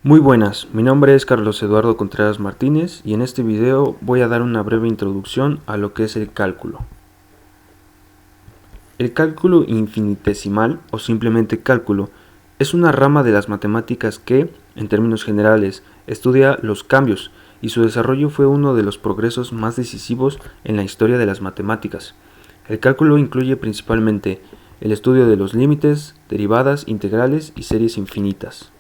Muy buenas, mi nombre es Carlos Eduardo Contreras Martínez y en este video voy a dar una breve introducción a lo que es el cálculo. El cálculo infinitesimal o simplemente cálculo es una rama de las matemáticas que, en términos generales, estudia los cambios y su desarrollo fue uno de los progresos más decisivos en la historia de las matemáticas. El cálculo incluye principalmente el estudio de los límites, derivadas, integrales y series infinitas.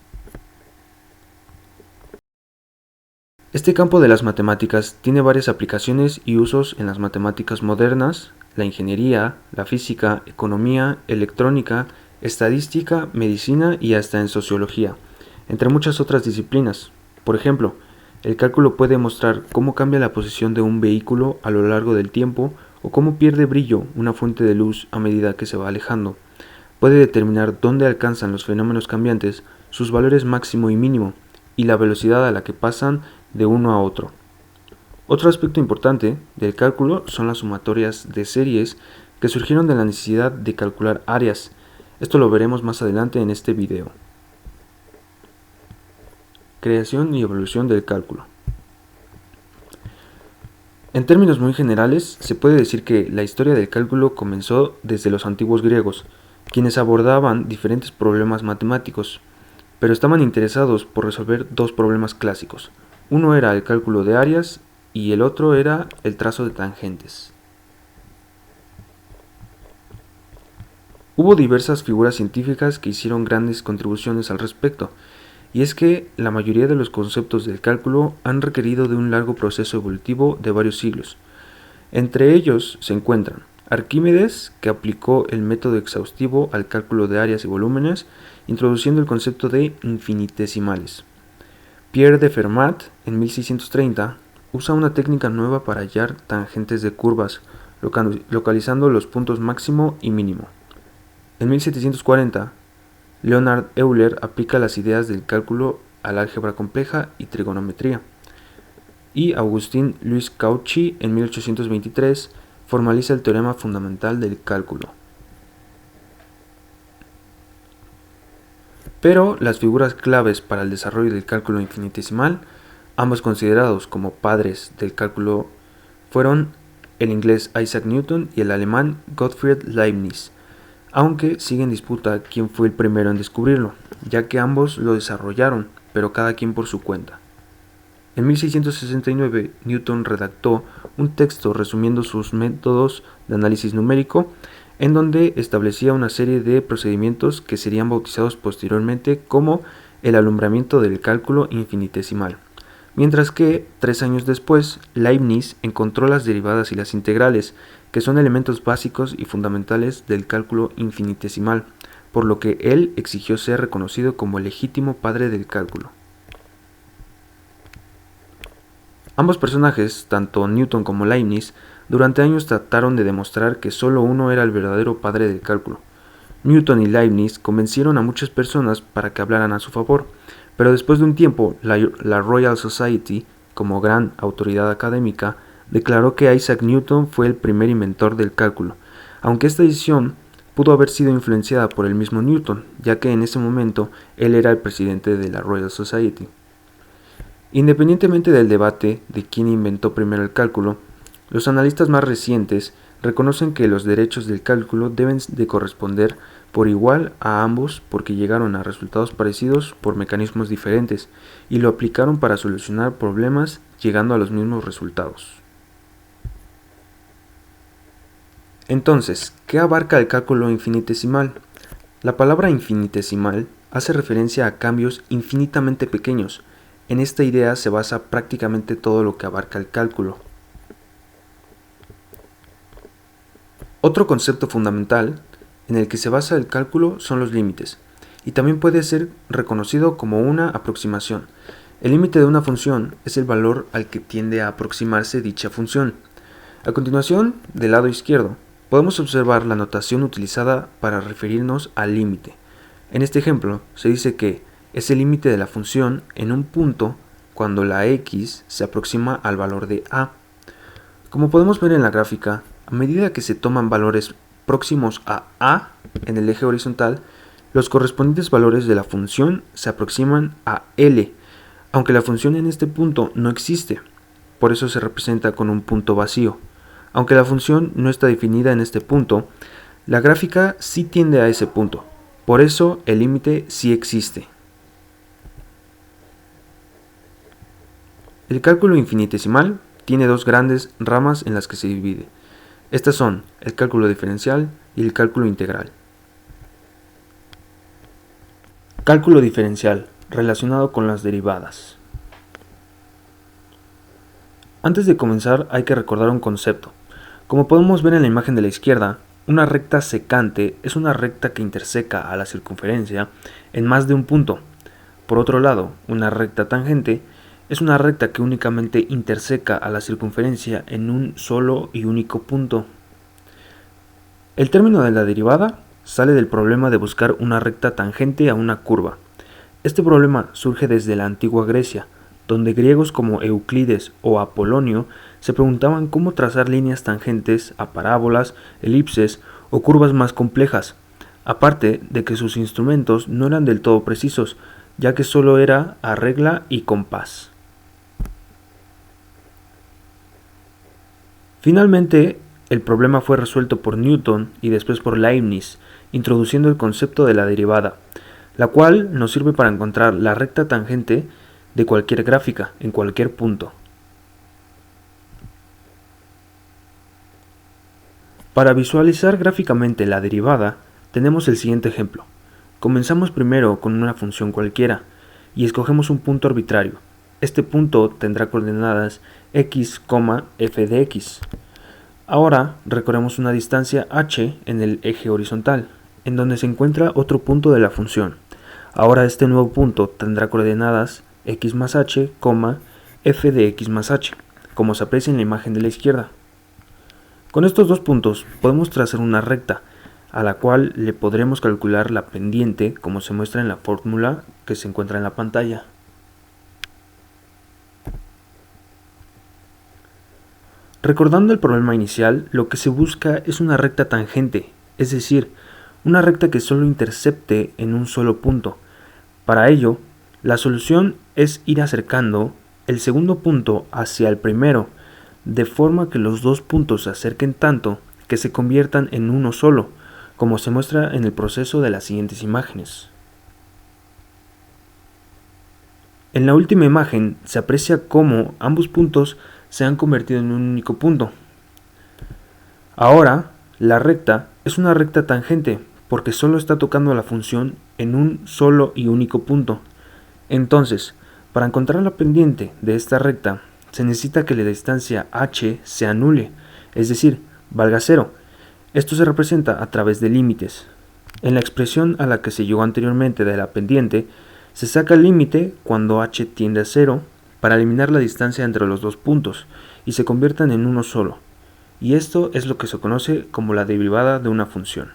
Este campo de las matemáticas tiene varias aplicaciones y usos en las matemáticas modernas, la ingeniería, la física, economía, electrónica, estadística, medicina y hasta en sociología, entre muchas otras disciplinas. Por ejemplo, el cálculo puede mostrar cómo cambia la posición de un vehículo a lo largo del tiempo o cómo pierde brillo una fuente de luz a medida que se va alejando. Puede determinar dónde alcanzan los fenómenos cambiantes, sus valores máximo y mínimo, y la velocidad a la que pasan de uno a otro. Otro aspecto importante del cálculo son las sumatorias de series que surgieron de la necesidad de calcular áreas. Esto lo veremos más adelante en este video. Creación y evolución del cálculo. En términos muy generales, se puede decir que la historia del cálculo comenzó desde los antiguos griegos, quienes abordaban diferentes problemas matemáticos, pero estaban interesados por resolver dos problemas clásicos. Uno era el cálculo de áreas y el otro era el trazo de tangentes. Hubo diversas figuras científicas que hicieron grandes contribuciones al respecto, y es que la mayoría de los conceptos del cálculo han requerido de un largo proceso evolutivo de varios siglos. Entre ellos se encuentran Arquímedes, que aplicó el método exhaustivo al cálculo de áreas y volúmenes, introduciendo el concepto de infinitesimales. Pierre de Fermat, en 1630, usa una técnica nueva para hallar tangentes de curvas, localizando los puntos máximo y mínimo. En 1740, Leonhard Euler aplica las ideas del cálculo al álgebra compleja y trigonometría. Y Augustin Louis Cauchy, en 1823, formaliza el teorema fundamental del cálculo. Pero las figuras claves para el desarrollo del cálculo infinitesimal, ambos considerados como padres del cálculo, fueron el inglés Isaac Newton y el alemán Gottfried Leibniz, aunque sigue en disputa quién fue el primero en descubrirlo, ya que ambos lo desarrollaron, pero cada quien por su cuenta. En 1669, Newton redactó un texto resumiendo sus métodos de análisis numérico, en donde establecía una serie de procedimientos que serían bautizados posteriormente como el alumbramiento del cálculo infinitesimal. Mientras que, 3 años después, Leibniz encontró las derivadas y las integrales, que son elementos básicos y fundamentales del cálculo infinitesimal, por lo que él exigió ser reconocido como el legítimo padre del cálculo. Ambos personajes, tanto Newton como Leibniz, durante años trataron de demostrar que solo uno era el verdadero padre del cálculo. Newton y Leibniz convencieron a muchas personas para que hablaran a su favor, pero después de un tiempo, la Royal Society, como gran autoridad académica, declaró que Isaac Newton fue el primer inventor del cálculo, aunque esta decisión pudo haber sido influenciada por el mismo Newton, ya que en ese momento él era el presidente de la Royal Society. Independientemente del debate de quién inventó primero el cálculo, los analistas más recientes reconocen que los derechos del cálculo deben de corresponder por igual a ambos porque llegaron a resultados parecidos por mecanismos diferentes y lo aplicaron para solucionar problemas llegando a los mismos resultados. Entonces, ¿qué abarca el cálculo infinitesimal? La palabra infinitesimal hace referencia a cambios infinitamente pequeños. En esta idea se basa prácticamente todo lo que abarca el cálculo. Otro concepto fundamental en el que se basa el cálculo son los límites, y también puede ser reconocido como una aproximación. El límite de una función es el valor al que tiende a aproximarse dicha función. A continuación, del lado izquierdo, podemos observar la notación utilizada para referirnos al límite. En este ejemplo, se dice que es el límite de la función en un punto cuando la x se aproxima al valor de a. Como podemos ver en la gráfica, a medida que se toman valores próximos a en el eje horizontal, Los correspondientes valores de la función se aproximan a L, aunque la función en este punto no existe, por eso se representa con un punto vacío. Aunque la función no está definida en este punto, la gráfica sí tiende a ese punto, por eso el límite sí existe. El cálculo infinitesimal tiene dos grandes ramas en las que se divide. Estas son el cálculo diferencial y el cálculo integral. Cálculo diferencial, relacionado con las derivadas. Antes de comenzar hay que recordar un concepto. Como podemos ver en la imagen de la izquierda, una recta secante es una recta que interseca a la circunferencia en más de un punto. Por otro lado, una recta tangente es una recta que únicamente interseca a la circunferencia en un solo y único punto. El término de la derivada sale del problema de buscar una recta tangente a una curva. Este problema surge desde la antigua Grecia, donde griegos como Euclides o Apolonio se preguntaban cómo trazar líneas tangentes a parábolas, elipses o curvas más complejas, aparte de que sus instrumentos no eran del todo precisos, ya que solo era a regla y compás. Finalmente, el problema fue resuelto por Newton y después por Leibniz, introduciendo el concepto de la derivada, la cual nos sirve para encontrar la recta tangente de cualquier gráfica, en cualquier punto. Para visualizar gráficamente la derivada, tenemos el siguiente ejemplo. Comenzamos primero con una función cualquiera y escogemos un punto arbitrario. Este punto tendrá coordenadas x, f de x. Ahora recorremos una distancia h en el eje horizontal, en donde se encuentra otro punto de la función. Ahora este nuevo punto tendrá coordenadas x más h, f de x más h, como se aprecia en la imagen de la izquierda. Con estos dos puntos podemos trazar una recta, a la cual le podremos calcular la pendiente, como se muestra en la fórmula que se encuentra en la pantalla. Recordando el problema inicial, lo que se busca es una recta tangente, es decir, una recta que solo intercepte en un solo punto. Para ello, la solución es ir acercando el segundo punto hacia el primero, de forma que los dos puntos se acerquen tanto que se conviertan en uno solo, como se muestra en el proceso de las siguientes imágenes. En la última imagen se aprecia cómo ambos puntos se han convertido en un único punto. Ahora, la recta es una recta tangente porque solo está tocando a la función en un solo y único punto. Entonces, para encontrar la pendiente de esta recta, se necesita que la distancia h se anule, es decir, valga cero. Esto se representa a través de límites. En la expresión a la que se llegó anteriormente de la pendiente, se saca el límite cuando h tiende a 0 para eliminar la distancia entre los dos puntos y se conviertan en uno solo. Y esto es lo que se conoce como la derivada de una función.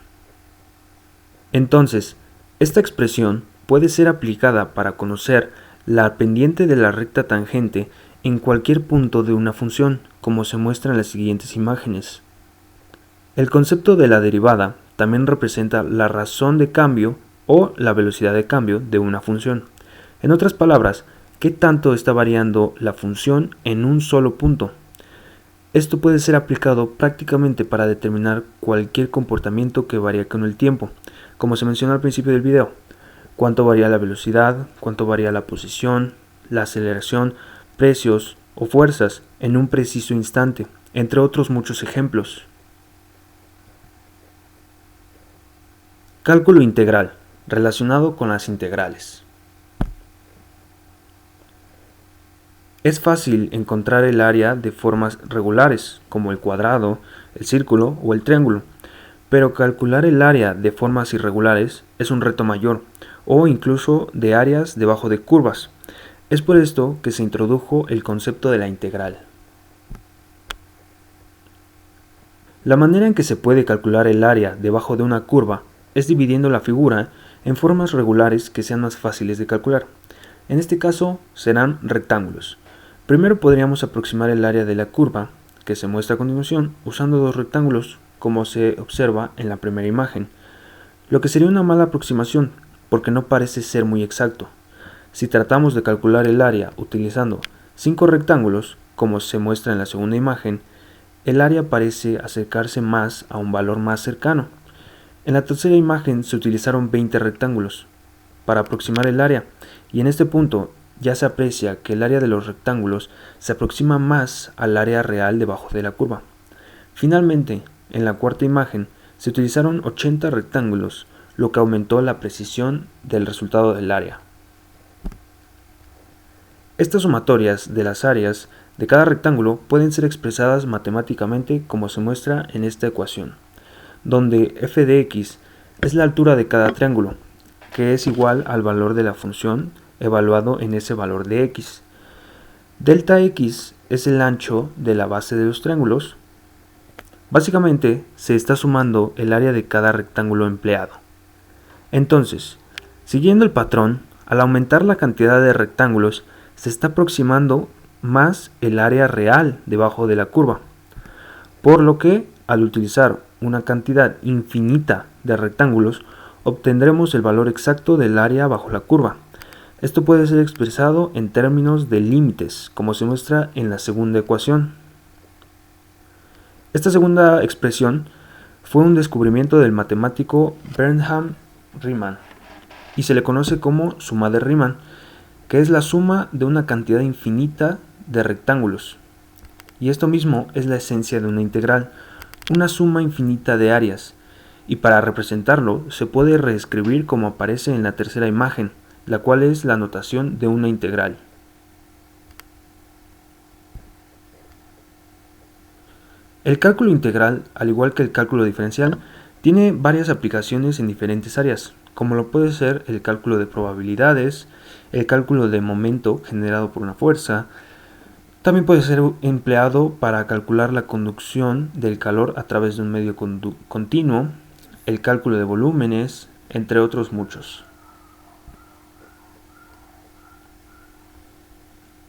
Entonces, esta expresión puede ser aplicada para conocer la pendiente de la recta tangente en cualquier punto de una función, como se muestra en las siguientes imágenes. El concepto de la derivada también representa la razón de cambio o la velocidad de cambio de una función. En otras palabras, ¿qué tanto está variando la función en un solo punto? Esto puede ser aplicado prácticamente para determinar cualquier comportamiento que varía con el tiempo, como se mencionó al principio del video. Cuánto varía la velocidad, cuánto varía la posición, la aceleración, precios o fuerzas en un preciso instante, entre otros muchos ejemplos. Cálculo integral, relacionado con las integrales. Es fácil encontrar el área de formas regulares, como el cuadrado, el círculo o el triángulo, pero calcular el área de formas irregulares es un reto mayor, o incluso de áreas debajo de curvas. Es por esto que se introdujo el concepto de la integral. La manera en que se puede calcular el área debajo de una curva es dividiendo la figura en formas regulares que sean más fáciles de calcular. En este caso serán rectángulos. Primero podríamos aproximar el área de la curva, que se muestra a continuación, usando dos rectángulos, como se observa en la primera imagen. lo que sería una mala aproximación porque no parece ser muy exacto. Si tratamos de calcular el área utilizando 5 rectángulos, como se muestra en la segunda imagen, el área parece acercarse más a un valor más cercano. En la tercera imagen se utilizaron 20 rectángulos para aproximar el área, y en este punto ya se aprecia que el área de los rectángulos se aproxima más al área real debajo de la curva. Finalmente, en la cuarta imagen se utilizaron 80 rectángulos, lo que aumentó la precisión del resultado del área. Estas sumatorias de las áreas de cada rectángulo pueden ser expresadas matemáticamente como se muestra en esta ecuación, donde f de x es la altura de cada triángulo, que es igual al valor de la función evaluado en ese valor de x. Delta x es el ancho de la base de los triángulos. Básicamente se está sumando el área de cada rectángulo empleado. Entonces, siguiendo el patrón, al aumentar la cantidad de rectángulos, se está aproximando más el área real debajo de la curva, por lo que al utilizar una cantidad infinita de rectángulos obtendremos el valor exacto del área bajo la curva. Esto puede ser expresado en términos de límites, como se muestra en la segunda ecuación. Esta segunda expresión fue un descubrimiento del matemático Bernhard Riemann y se le conoce como suma de Riemann, que es la suma de una cantidad infinita de rectángulos. Y esto mismo es la esencia de una integral, una suma infinita de áreas, y para representarlo se puede reescribir como aparece en la tercera imagen, la cual es la notación de una integral. El cálculo integral, al igual que el cálculo diferencial, tiene varias aplicaciones en diferentes áreas, como lo puede ser el cálculo de probabilidades, el cálculo de momento generado por una fuerza. También puede ser empleado para calcular la conducción del calor a través de un medio continuo, el cálculo de volúmenes, entre otros muchos.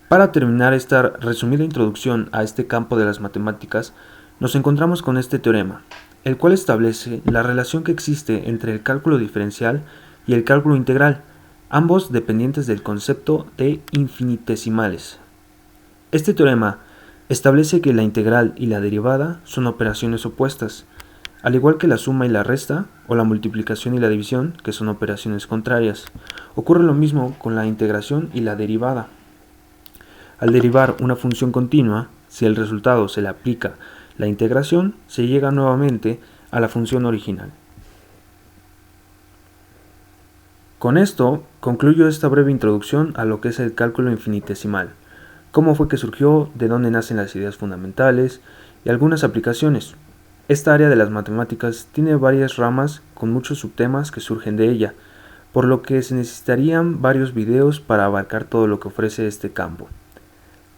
Para terminar esta resumida introducción a este campo de las matemáticas, nos encontramos con este teorema, el cual establece la relación que existe entre el cálculo diferencial y el cálculo integral, ambos dependientes del concepto de infinitesimales. Este teorema establece que la integral y la derivada son operaciones opuestas, al igual que la suma y la resta, o la multiplicación y la división, que son operaciones contrarias. Ocurre lo mismo con la integración y la derivada. Al derivar una función continua, si el resultado se le aplica la integración, se llega nuevamente a la función original. Con esto concluyo esta breve introducción a lo que es el cálculo infinitesimal, cómo fue que surgió, de dónde nacen las ideas fundamentales y algunas aplicaciones. Esta área de las matemáticas tiene varias ramas con muchos subtemas que surgen de ella, por lo que se necesitarían varios videos para abarcar todo lo que ofrece este campo.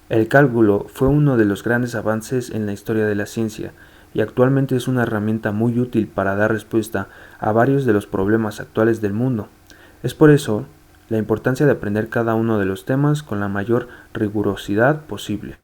El cálculo fue uno de los grandes avances en la historia de la ciencia y actualmente es una herramienta muy útil para dar respuesta a varios de los problemas actuales del mundo. Es por eso la importancia de aprender cada uno de los temas con la mayor rigurosidad posible.